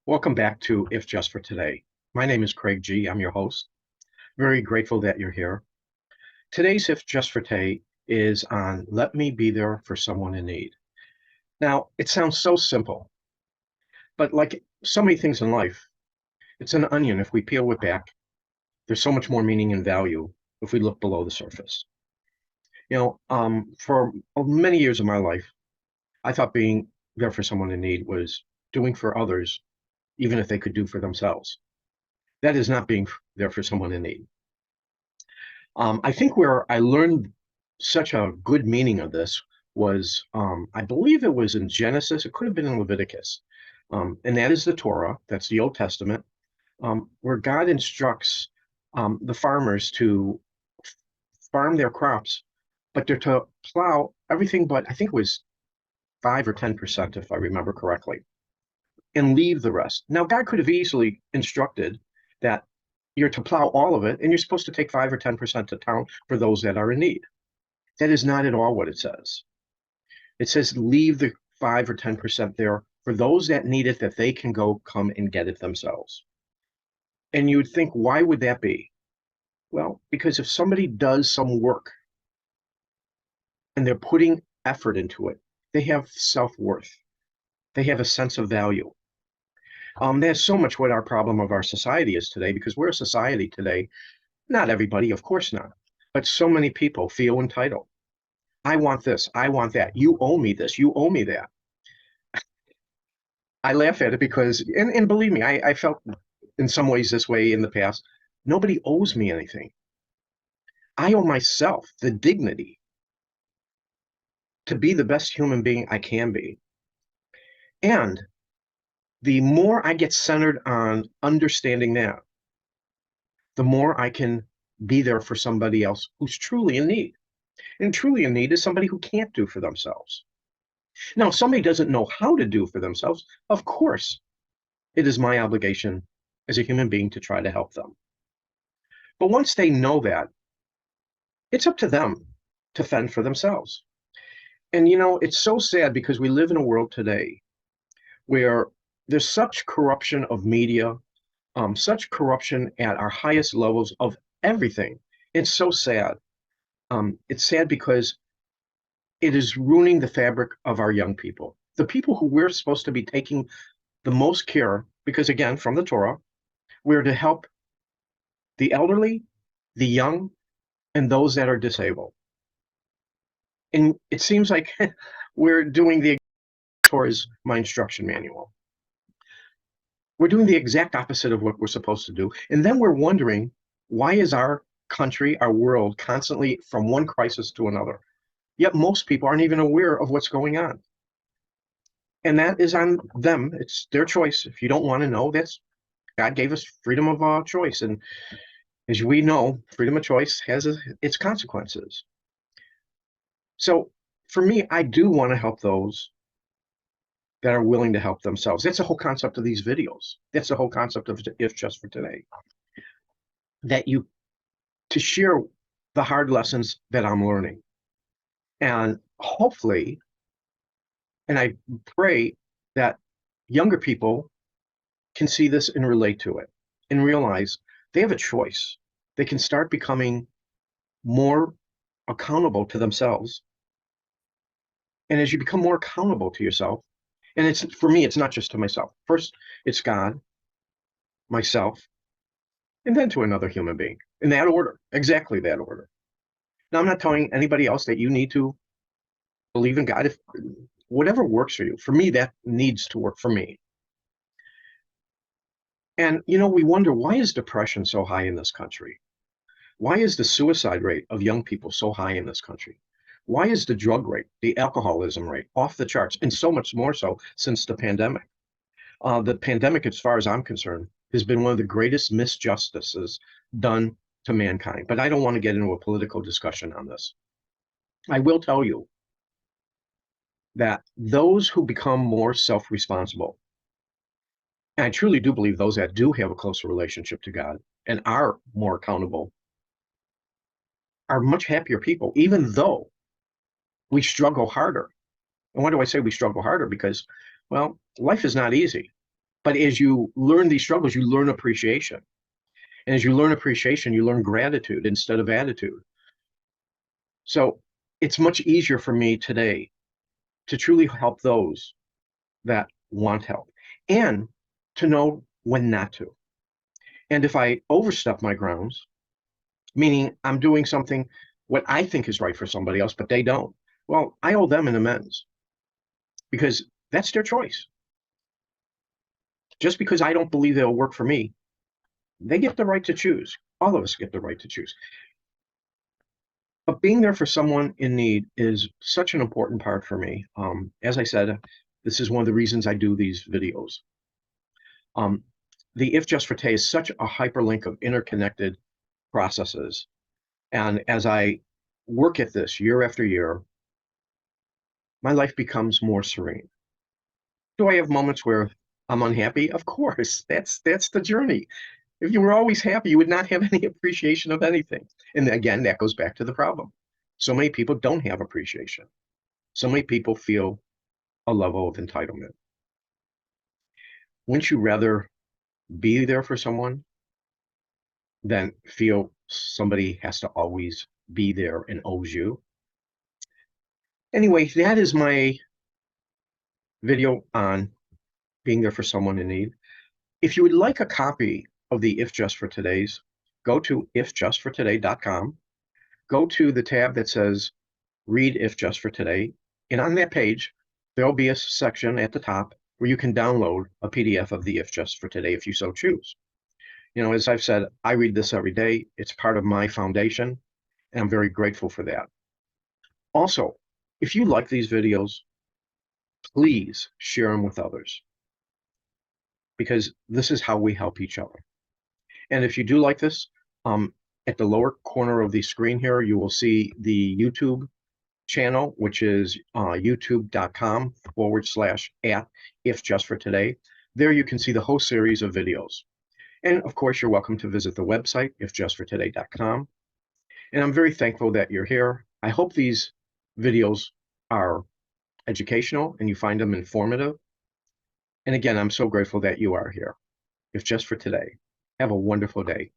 Welcome back to If Just for Today. My name is Craig G. I'm your host. Very grateful that you're here. Today's If Just for Today is on Let Me Be There for Someone in Need. Now, it sounds so simple, but like so many things in life, it's an onion. If we peel it back, there's so much more meaning and value if we look below the surface. For many years of my life, I thought being there for someone in need was doing for others, even if they could do for themselves. That is not being there for someone in need. I think where I learned such a good meaning of this was, I believe it was in Genesis, it could have been in Leviticus, and that is the Torah, that's the Old Testament, where God instructs the farmers to farm their crops, but they're to plow everything but, I think it was 5 or 10%, if I remember correctly, and leave the rest. Now, God could have easily instructed that you're to plow all of it, and you're supposed to take 5 or 10% to town for those that are in need. That is not at all what it says. It says leave the 5 or 10% there for those that need it, that they can go come and get it themselves. And you would think, why would that be? Well, because if somebody does some work and they're putting effort into it, they have self-worth. They have a sense of value. That's so much what our problem of our society is today, because we're a society today. Not everybody, of course not, but so many people feel entitled. I want this, I want that. You owe me this, you owe me that. I laugh at it because, and believe me, I felt in some ways this way in the past. Nobody owes me anything. I owe myself the dignity to be the best human being I can be. And the more I get centered on understanding that, the more I can be there for somebody else who's truly in need. And truly in need is somebody who can't do for themselves. Now, if somebody doesn't know how to do for themselves, of course, it is my obligation as a human being to try to help them. But once they know that, it's up to them to fend for themselves. And it's so sad because we live in a world today where there's such corruption of media, such corruption at our highest levels of everything. It's so sad. It's sad because it is ruining the fabric of our young people, the people who we're supposed to be taking the most care, because again, from the Torah, we're to help the elderly, the young, and those that are disabled. And it seems like we're doing the Torah's my instruction manual. We're doing the exact opposite of what we're supposed to do. And then we're wondering, why is our country, our world, constantly from one crisis to another? Yet most people aren't even aware of what's going on. And that is on them. It's their choice. If you don't want to know, that's God gave us freedom of choice. And as we know, freedom of choice has its consequences. So for me, I do want to help those that are willing to help themselves. That's the whole concept of these videos. That's the whole concept of If Just for Today. To share the hard lessons that I'm learning. And hopefully, and I pray that younger people can see this and relate to it and realize they have a choice. They can start becoming more accountable to themselves. And as you become more accountable to yourself, and it's for me, it's not just to myself. First, it's God, myself, and then to another human being in that order, exactly that order. Now, I'm not telling anybody else that you need to believe in God. If whatever works for you, for me, that needs to work for me. And, we wonder, why is depression so high in this country? Why is the suicide rate of young people so high in this country? Why is the drug rate, the alcoholism rate off the charts, and so much more so since the pandemic? The pandemic, as far as I'm concerned, has been one of the greatest misjustices done to mankind. But I don't want to get into a political discussion on this. I will tell you that those who become more self-responsible, and I truly do believe those that do have a closer relationship to God and are more accountable, are much happier people, even though we struggle harder. And why do I say we struggle harder? Because, well, life is not easy. But as you learn these struggles, you learn appreciation. And as you learn appreciation, you learn gratitude instead of attitude. So it's much easier for me today to truly help those that want help and to know when not to. And if I overstep my grounds, meaning I'm doing something what I think is right for somebody else, but they don't, well, I owe them an amends because that's their choice. Just because I don't believe they'll work for me, they get the right to choose. All of us get the right to choose. But being there for someone in need is such an important part for me. As I said, this is one of the reasons I do these videos. Um, the If Just for Tay is such a hyperlink of interconnected processes. And as I work at this year after year, my life becomes more serene. Do I have moments where I'm unhappy? Of course, that's the journey. If you were always happy, you would not have any appreciation of anything. And again, that goes back to the problem. So many people don't have appreciation. So many people feel a level of entitlement. Wouldn't you rather be there for someone than feel somebody has to always be there and owes you? Anyway, that is my video on being there for someone in need. If you would like a copy of the If Just for Today's, go to ifjustfortoday.com. Go to the tab that says Read If Just for Today. And on that page, there'll be a section at the top where you can download a PDF of the If Just for Today if you so choose. You know, as I've said, I read this every day. It's part of my foundation, and I'm very grateful for that. Also, if you like these videos, please share them with others because this is how we help each other. And if you do like this, at the lower corner of the screen here, you will see the YouTube channel, which is youtube.com/@ If Just for Today. There you can see the whole series of videos. And of course, you're welcome to visit the website, ifjustfortoday.com. And I'm very thankful that you're here. I hope these videos are educational and you find them informative. And again, I'm so grateful that you are here. If Just for Today. Have a wonderful day.